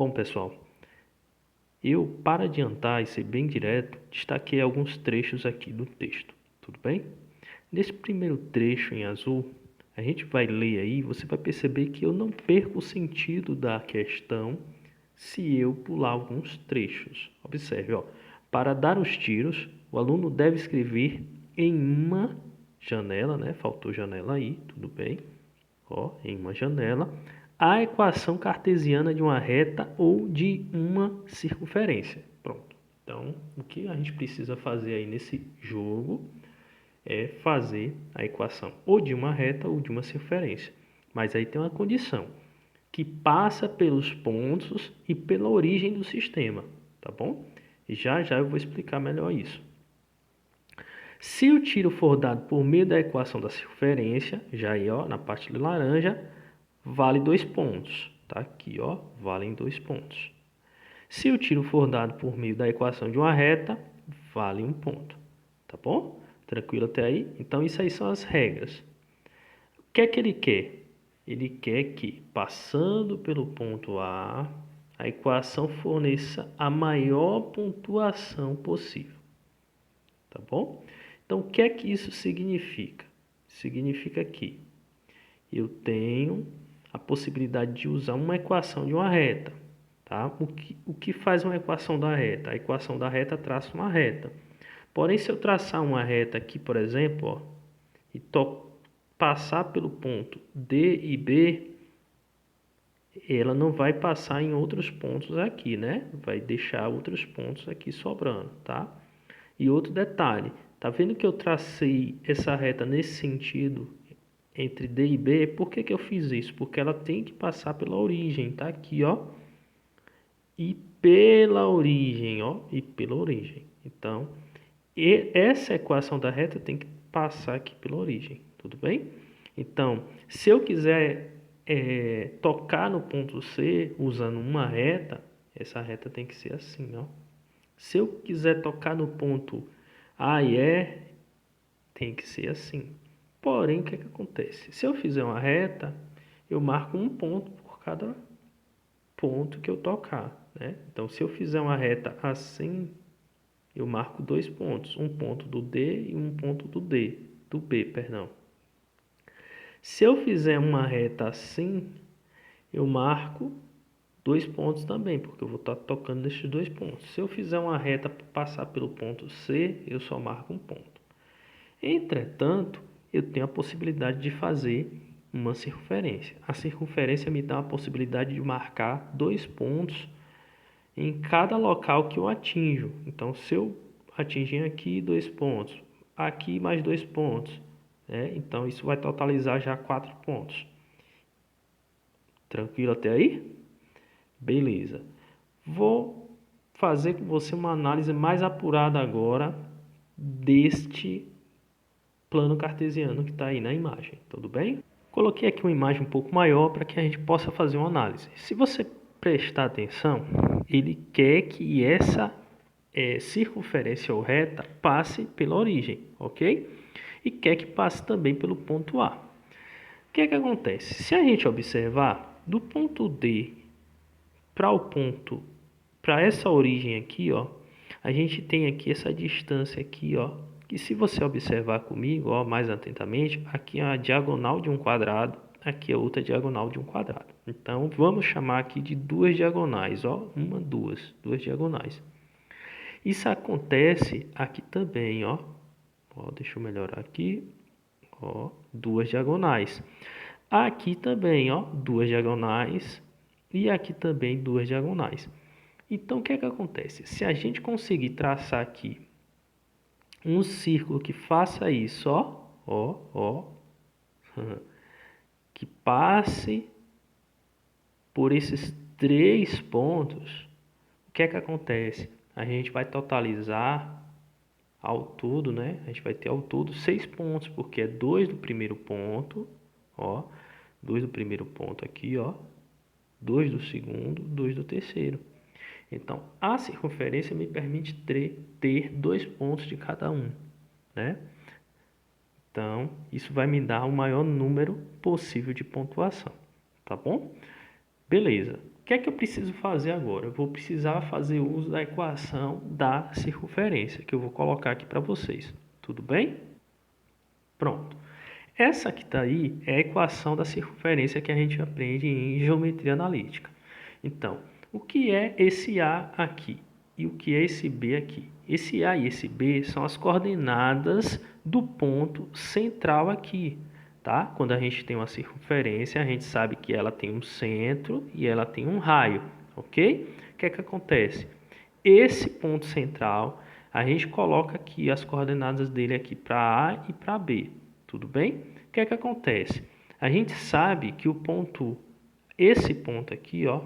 Bom, pessoal, para adiantar e ser bem direto, destaquei alguns trechos aqui do texto, tudo bem? Nesse primeiro trecho em azul, a gente vai ler aí, você vai perceber que eu não perco o sentido da questão se eu pular alguns trechos. Observe, para dar os tiros, o aluno deve escrever em uma janela, né? Faltou janela aí, tudo bem? Em uma janela, a equação cartesiana de uma reta ou de uma circunferência. Pronto. Então, o que a gente precisa fazer aí nesse jogo é fazer a equação ou de uma reta ou de uma circunferência. Mas aí tem uma condição, que passa pelos pontos e pela origem do sistema, tá bom? E já eu vou explicar melhor isso. Se o tiro for dado por meio da equação da circunferência, já aí na parte de laranja, vale 2 pontos. Tá aqui, valem 2 pontos. Se o tiro for dado por meio da equação de uma reta, vale 1 ponto. Tá bom? Tranquilo até aí? Então, isso aí são as regras. O que é que ele quer? Ele quer que, passando pelo ponto A, a equação forneça a maior pontuação possível. Tá bom? Então, o que é que isso significa? Significa que eu tenho a possibilidade de usar uma equação de uma reta. Tá? O que faz uma equação da reta? A equação da reta traça uma reta. Porém, se eu traçar uma reta aqui, por exemplo, e passar pelo ponto D e B, ela não vai passar em outros pontos aqui, né? Vai deixar outros pontos aqui sobrando, tá? E outro detalhe, tá vendo que eu tracei essa reta nesse sentido entre D e B? Por que eu fiz isso? Porque ela tem que passar pela origem, tá aqui, e pela origem, e pela origem. Então, essa equação da reta tem que passar aqui pela origem, tudo bem? Então, se eu quiser tocar no ponto C usando uma reta, essa reta tem que ser assim, Se eu quiser tocar no ponto A e E, tem que ser assim. Porém, o que acontece? Se eu fizer uma reta, eu marco um ponto por cada ponto que eu tocar, né? Então, se eu fizer uma reta assim, eu marco 2 pontos, um ponto do D e um ponto do B, perdão. Se eu fizer uma reta assim, eu marco 2 pontos também, porque eu vou estar tocando nesses 2 pontos. Se eu fizer uma reta passar pelo ponto C, eu só marco um ponto. Entretanto, eu tenho a possibilidade de fazer uma circunferência. A circunferência me dá a possibilidade de marcar 2 pontos em cada local que eu atinjo. Então, se eu atingir aqui 2 pontos, aqui mais 2 pontos, né? Então, isso vai totalizar já 4 pontos. Tranquilo até aí? Beleza. Vou fazer com você uma análise mais apurada agora deste plano cartesiano que está aí na imagem, tudo bem? Coloquei aqui uma imagem um pouco maior para que a gente possa fazer uma análise. Se você prestar atenção, ele quer que essa circunferência ou reta passe pela origem, ok? E quer que passe também pelo ponto A. O que acontece? Se a gente observar, do ponto D para essa origem aqui, a gente tem aqui essa distância aqui, que se você observar comigo, mais atentamente, aqui é a diagonal de um quadrado, aqui é outra diagonal de um quadrado. Então, vamos chamar aqui de duas diagonais, duas diagonais. Isso acontece aqui também, deixa eu melhorar aqui, duas diagonais. Aqui também, duas diagonais e aqui também duas diagonais. Então, o que acontece? Se a gente conseguir traçar aqui um círculo que faça isso, que passe por esses 3 pontos, o que acontece? A gente vai totalizar ao todo, né? A gente vai ter ao todo 6 pontos, porque é 2 do primeiro ponto, 2 do primeiro ponto aqui, 2 do segundo, 2 do terceiro. Então, a circunferência me permite ter 2 pontos de cada um, né? Então, isso vai me dar o maior número possível de pontuação, tá bom? Beleza. O que é que eu preciso fazer agora? Eu vou precisar fazer uso da equação da circunferência, que eu vou colocar aqui para vocês. Tudo bem? Pronto. Essa que está aí é a equação da circunferência que a gente aprende em geometria analítica. Então, o que é esse A aqui? E o que é esse B aqui? Esse A e esse B são as coordenadas do ponto central aqui, tá? Quando a gente tem uma circunferência, a gente sabe que ela tem um centro e ela tem um raio, ok? O que é que acontece? Esse ponto central, a gente coloca aqui as coordenadas dele aqui para A e para B, tudo bem? O que é que acontece? A gente sabe que o ponto, esse ponto aqui, ó,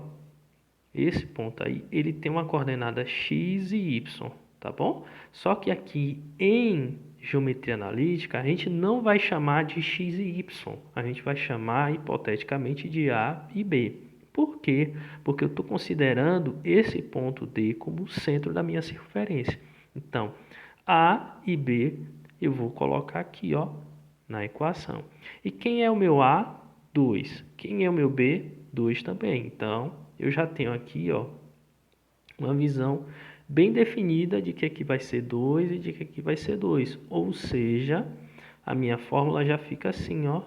esse ponto aí, ele tem uma coordenada x e y, tá bom? Só que aqui em geometria analítica, a gente não vai chamar de x e y, a gente vai chamar hipoteticamente de A e B. Por quê? Porque eu estou considerando esse ponto D como o centro da minha circunferência. Então, A e B eu vou colocar aqui, ó, na equação. E quem é o meu A? 2. Quem é o meu B? 2 também. Então, eu já tenho aqui, ó, uma visão bem definida de que aqui vai ser 2 e de que aqui vai ser 2. Ou seja, a minha fórmula já fica assim, ó.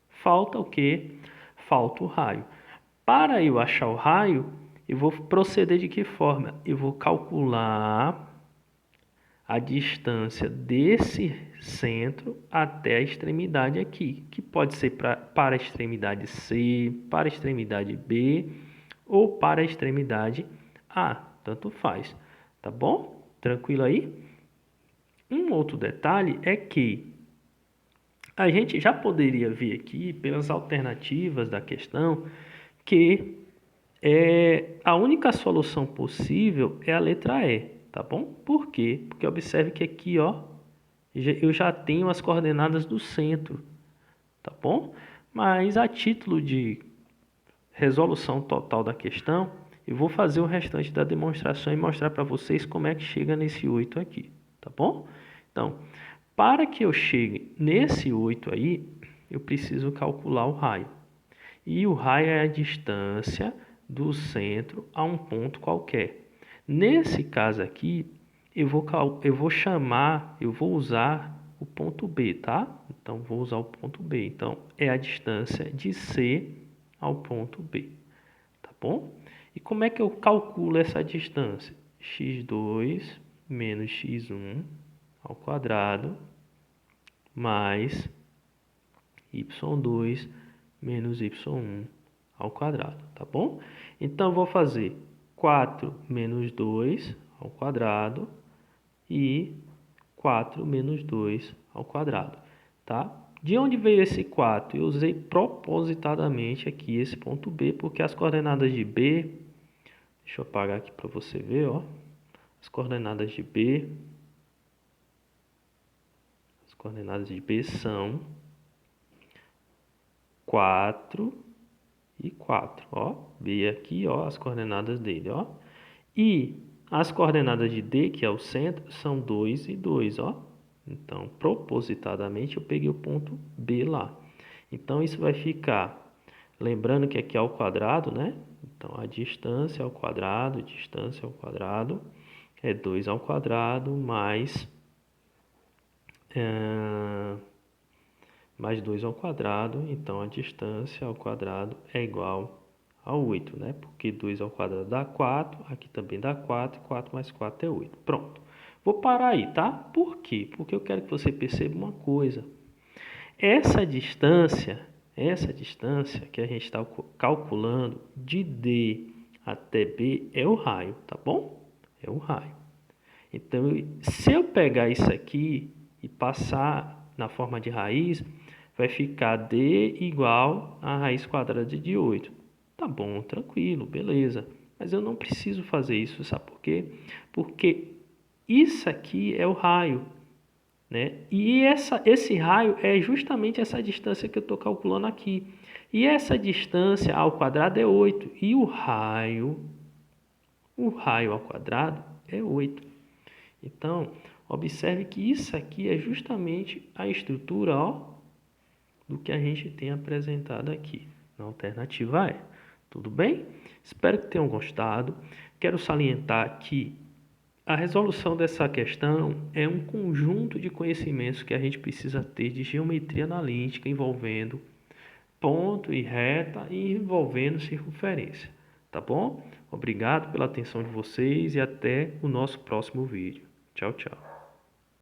Falta o quê? Falta o raio. Para eu achar o raio, eu vou proceder de que forma? Eu vou calcular a distância desse centro até a extremidade aqui, que pode ser para a extremidade C, para a extremidade B ou para a extremidade A, tanto faz, tá bom? Tranquilo aí? Um outro detalhe é que a gente já poderia ver aqui, pelas alternativas da questão, que a única solução possível é a letra E, tá bom? Por quê? Porque observe que aqui, ó, eu já tenho as coordenadas do centro, tá bom? Mas a título de resolução total da questão, eu vou fazer o restante da demonstração e mostrar para vocês como é que chega nesse 8 aqui, tá bom? Então, para que eu chegue nesse 8 aí, eu preciso calcular o raio. E o raio é a distância do centro a um ponto qualquer. Nesse caso aqui, eu vou usar o ponto B, tá? Então, vou usar o ponto B. Então, é a distância de C ao ponto B, tá bom? E como é que eu calculo essa distância? x2 menos x1 ao quadrado mais y2 menos y1 ao quadrado, tá bom? Então, vou fazer 4 menos 2 ao quadrado e 4 menos 2 ao quadrado, tá? De onde veio esse 4? Eu usei propositadamente aqui esse ponto B, porque as coordenadas de B, deixa eu apagar aqui para você ver, ó. As coordenadas de B são 4 e 4, ó. B aqui, ó, as coordenadas dele, ó. E as coordenadas de D, que é o centro, são 2 e 2, ó. Então, propositadamente, eu peguei o ponto B lá. Então, isso vai ficar, lembrando que aqui é ao quadrado, né? Então, a distância ao quadrado é 2 ao quadrado mais 2 ao quadrado. Então, a distância ao quadrado é igual a 8, né? Porque 2 ao quadrado dá 4, aqui também dá 4, 4 mais 4 é 8. Pronto. Vou parar aí, tá? Por quê? Porque eu quero que você perceba uma coisa. Essa distância que a gente está calculando de D até B é o raio, tá bom? É o raio. Então, se eu pegar isso aqui e passar na forma de raiz, vai ficar D igual a raiz quadrada de 8. Tá bom, tranquilo, beleza. Mas eu não preciso fazer isso, sabe por quê? Porque isso aqui é o raio, né? E esse raio é justamente essa distância que eu estou calculando aqui. E essa distância ao quadrado é 8. E o raio ao quadrado é 8. Então, observe que isso aqui é justamente a estrutura, ó, do que a gente tem apresentado aqui na alternativa E. Tudo bem? Espero que tenham gostado. Quero salientar que a resolução dessa questão é um conjunto de conhecimentos que a gente precisa ter de geometria analítica envolvendo ponto e reta e envolvendo circunferência. Tá bom? Obrigado pela atenção de vocês e até o nosso próximo vídeo. Tchau, tchau.